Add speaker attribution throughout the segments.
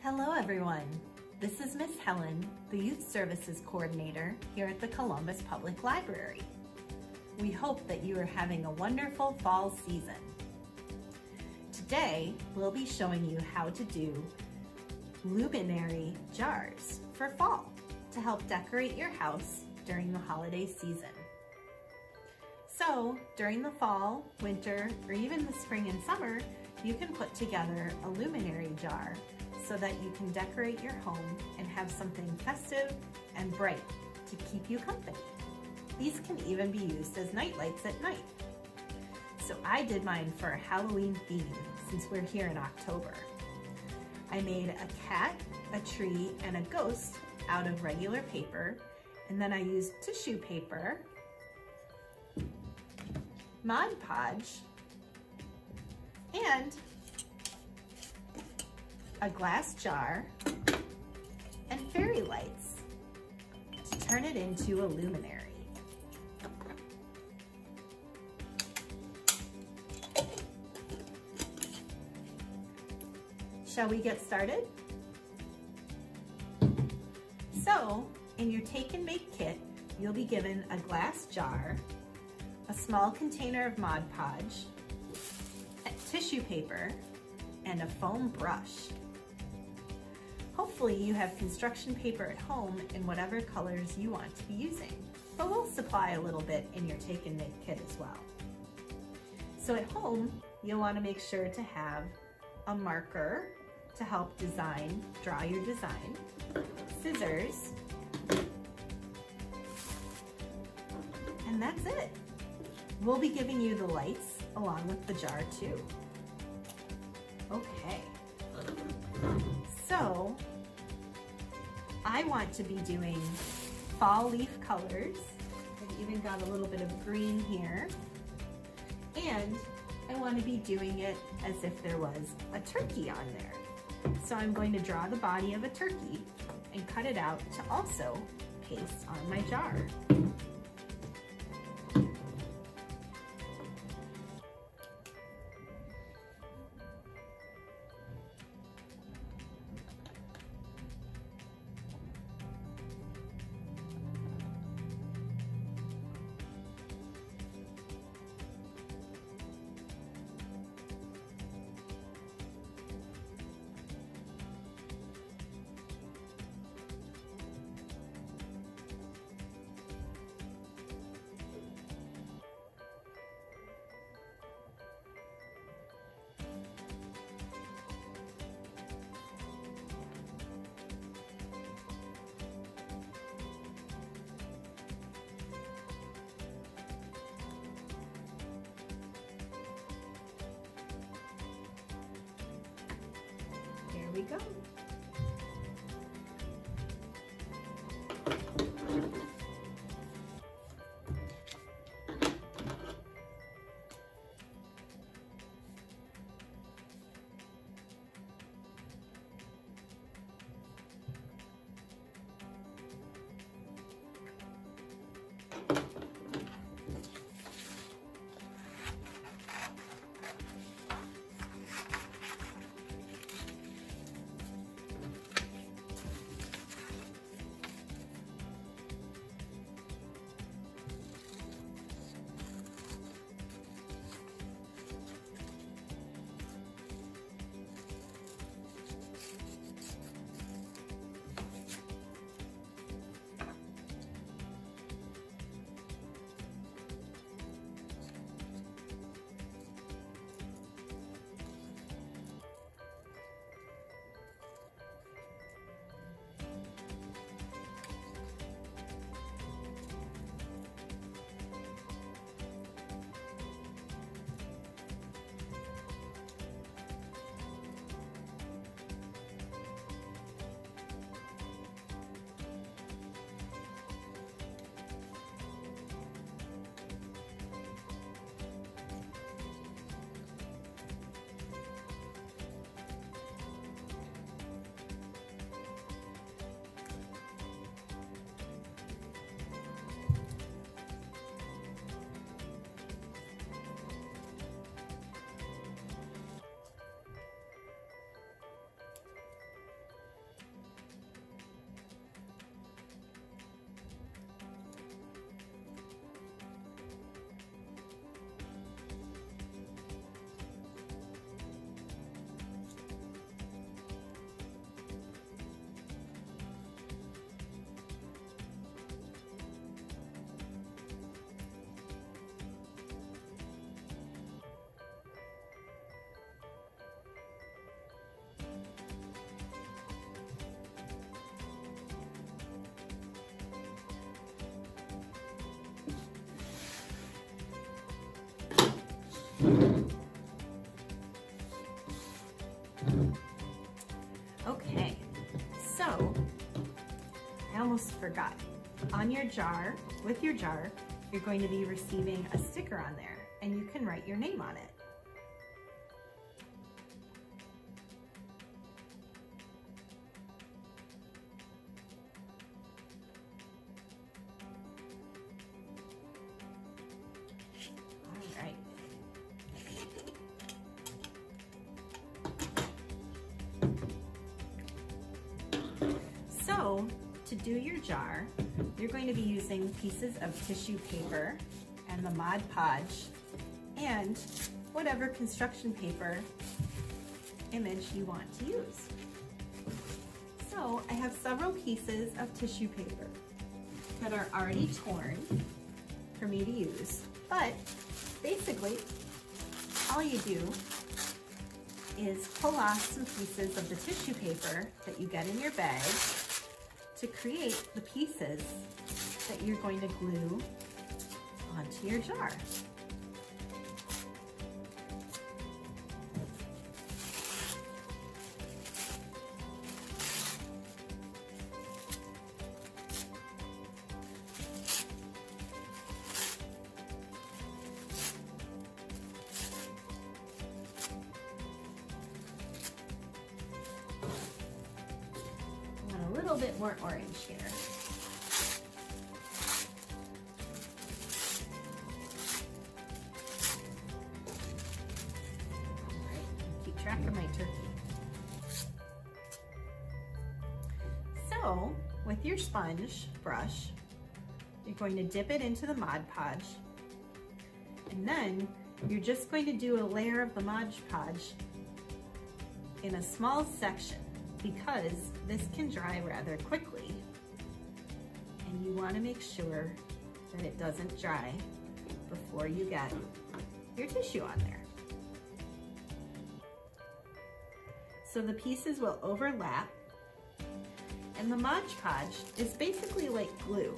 Speaker 1: Hello everyone, this is Miss Helen, the Youth Services Coordinator here at the Columbus Public Library. We hope that you are having a wonderful fall season. Today, we'll be showing you how to do luminary jars for fall to help decorate your house during the holiday season. So, during the fall, winter, or even the spring and summer, you can put together a luminary jar so that you can decorate your home and have something festive and bright to keep you company. These can even be used as night lights at night. So I did mine for a Halloween theme since we're here in October. I made a cat, a tree, and a ghost out of regular paper, and then I used tissue paper, Mod Podge, and a glass jar and fairy lights to turn it into a luminary. Shall we get started? So, in your take and make kit, you'll be given a glass jar, a small container of Mod Podge, tissue paper, and a foam brush. Hopefully you have construction paper at home in whatever colors you want to be using, but we'll supply a little bit in your take and make kit as well. So at home, you'll want to make sure to have a marker to help draw your design, scissors, and that's it. We'll be giving you the lights along with the jar too. Okay, so I want to be doing fall leaf colors. I've even got a little bit of green here. And I want to be doing it as if there was a turkey on there. So I'm going to draw the body of a turkey and cut it out to also paste on my jar. There we go. forgot. On your jar, with your jar, you're going to be receiving a sticker on there, and you can write your name on it. All right. So, to do your jar, you're going to be using pieces of tissue paper and the Mod Podge and whatever construction paper image you want to use. So I have several pieces of tissue paper that are already torn for me to use, but basically all you do is pull off some pieces of the tissue paper that you get in your bag to create the pieces that you're going to glue onto your jar. A little bit more orange here. All right, keep track of my turkey. So, with your sponge brush, you're going to dip it into the Mod Podge, and then you're just going to do a layer of the Mod Podge in a small section, because this can dry rather quickly, and you want to make sure that it doesn't dry before you get your tissue on there. So the pieces will overlap, and the Mod Podge is basically like glue,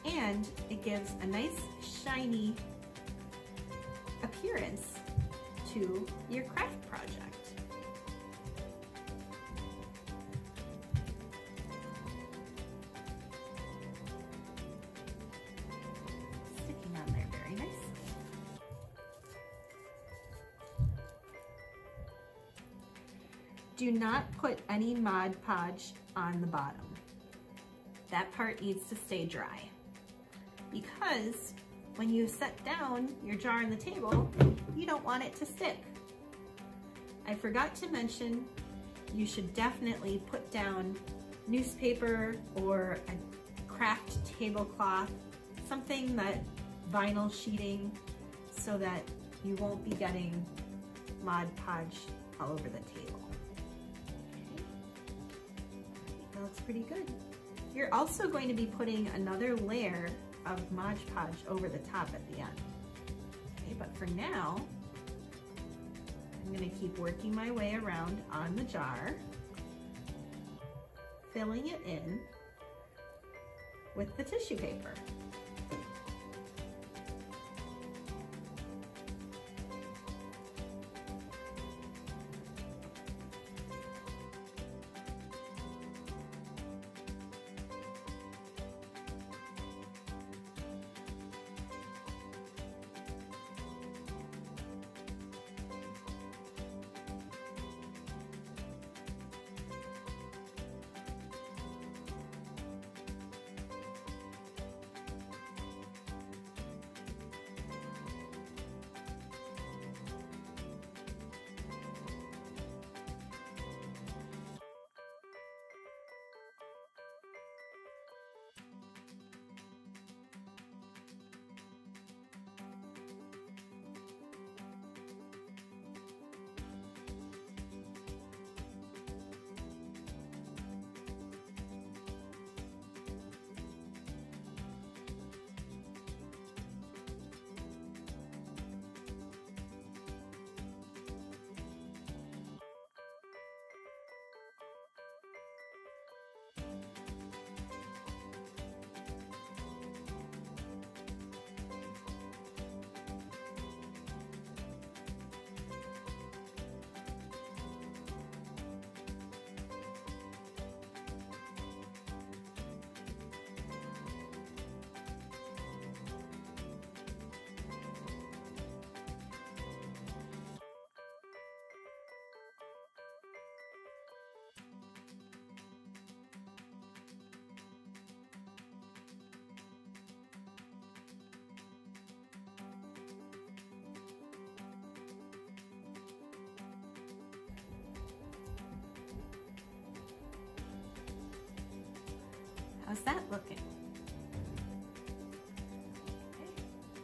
Speaker 1: and it gives a nice shiny appearance to your craft project. Do not put any Mod Podge on the bottom. That part needs to stay dry, because when you set down your jar on the table, you don't want it to stick. I forgot to mention, you should definitely put down newspaper or a craft tablecloth, something that vinyl sheeting, so that you won't be getting Mod Podge all over the table. That looks pretty good. You're also going to be putting another layer of Mod Podge over the top at the end. Okay, but for now, I'm going to keep working my way around on the jar, filling it in with the tissue paper. How's that looking?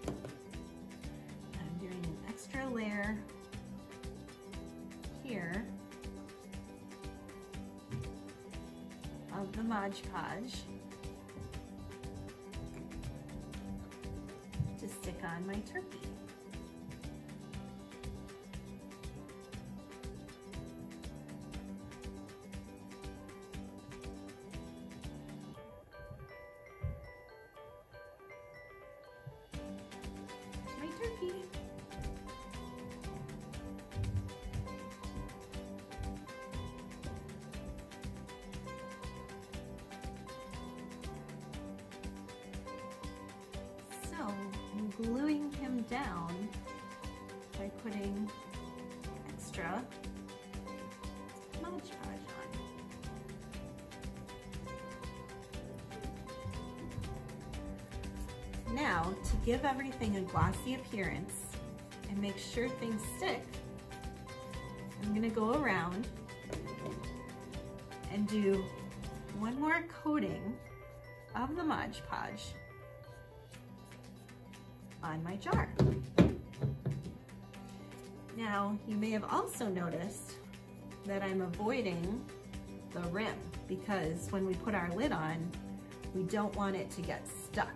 Speaker 1: Okay. I'm doing an extra layer here of the Mod Podge to stick on my turkey. My turkey. So I'm gluing him down by putting extra Mod Podge on. Now, to give everything a glossy appearance and make sure things stick, I'm gonna go around and do one more coating of the Mod Podge on my jar. Now, you may have also noticed that I'm avoiding the rim because when we put our lid on, we don't want it to get stuck.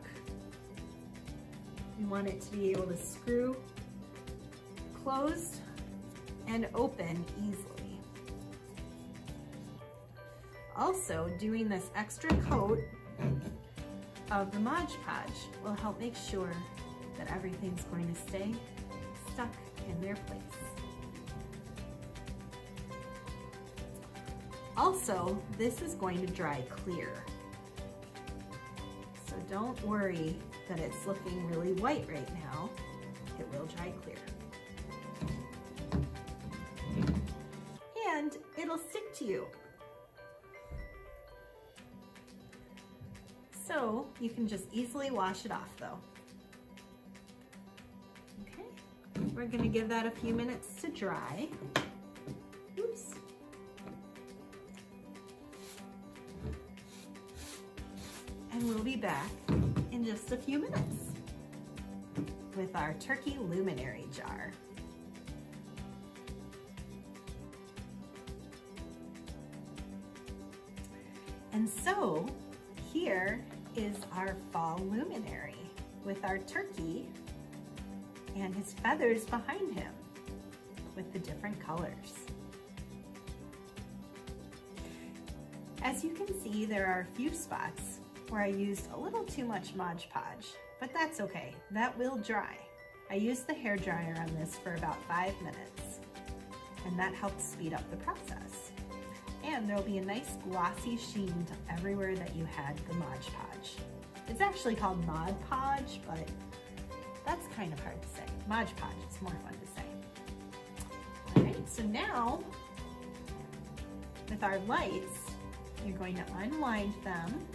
Speaker 1: We want it to be able to screw closed and open easily. Also, doing this extra coat of the Mod Podge will help make sure that everything's going to stay stuck in their place. Also, this is going to dry clear. So don't worry that it's looking really white right now. It will dry clear. And it'll stick to you. So you can just easily wash it off though. Okay, we're gonna give that a few minutes to dry. Oops. And we'll be back in just a few minutes with our turkey luminary jar. And so here is our fall luminary with our turkey and his feathers behind him with the different colors. As you can see, there are a few spots where I used a little too much Mod Podge, but that's okay, that will dry. I used the hair dryer on this for about 5 minutes, and that helped speed up the process. And there'll be a nice glossy sheen to everywhere that you had the Mod Podge. It's actually called Mod Podge, but that's kind of hard to say. Mod Podge, it's more fun to say. All right, so now with our lights, you're going to unwind them.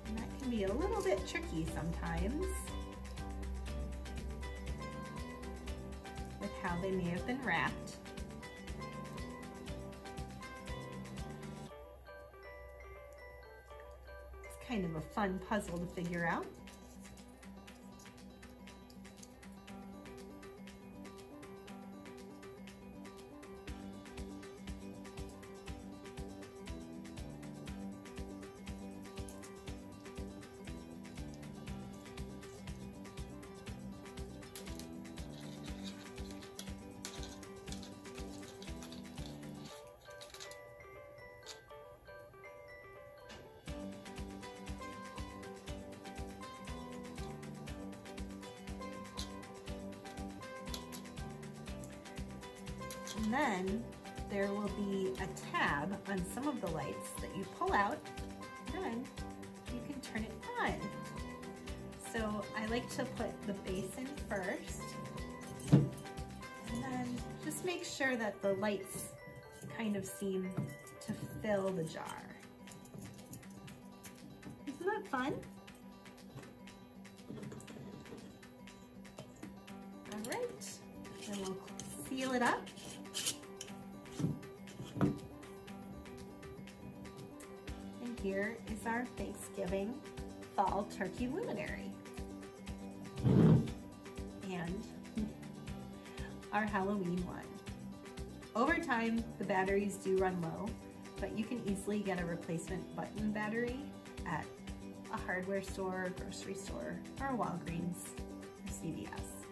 Speaker 1: And that can be a little bit tricky sometimes with how they may have been wrapped. It's kind of a fun puzzle to figure out. And then there will be a tab on some of the lights that you pull out, and then you can turn it on. So I like to put the basin first, and then just make sure that the lights kind of seem to fill the jar. Isn't that fun? All right, then we'll seal it up. here is our Thanksgiving Fall Turkey Luminary. And our Halloween one. Over time, the batteries do run low, but you can easily get a replacement button battery at a hardware store, grocery store, or a Walgreens or CVS.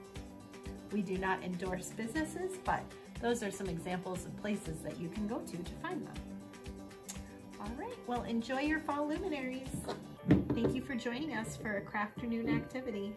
Speaker 1: We do not endorse businesses, but those are some examples of places that you can go to find them. All right, well, enjoy your fall luminaries. Thank you for joining us for a Crafternoon activity.